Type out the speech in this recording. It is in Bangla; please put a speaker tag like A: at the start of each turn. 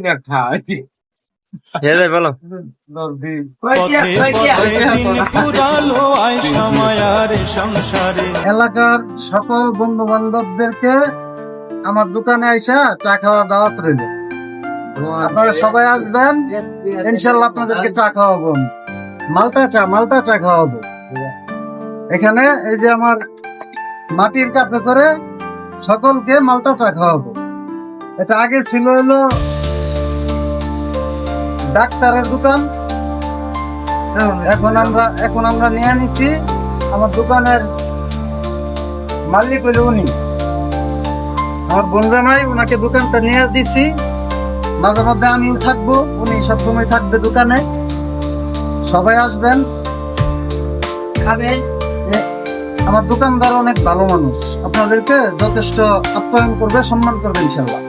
A: না খাই
B: বলো
C: এলাকার সকল বন্ধু বান্ধবদেরকে আমার দোকানে আইসা চা খাওয়ার দাওয়াত রইল। আপনারা সবাই আসবেন, ইনশাল্লাহ আপনাদেরকে চা খাওয়াবো। মালটা চা খাওয়াবো। এখানে এই যে আমার মাটির কাপে করে সকলকে মালটা চা খাওয়াবো। এটা আগে ছিল হলো ডাক্তারের দোকান, এখন আমরা নিয়ে নিছি আমার দোকানের মালিক হইল উনি, আমার বনজামাই, ওনাকে দোকানটা নিয়ে দিছি। মাঝে মধ্যে আমিও থাকবো, উনি সবসময় থাকবে দোকানে। সবাই আসবেন, খাবেন। আমার দোকানদার অনেক ভালো মানুষ, আপনাদেরকে যথেষ্ট আপ্যায়ন করবে, সম্মান করবে ইনশাল্লাহ।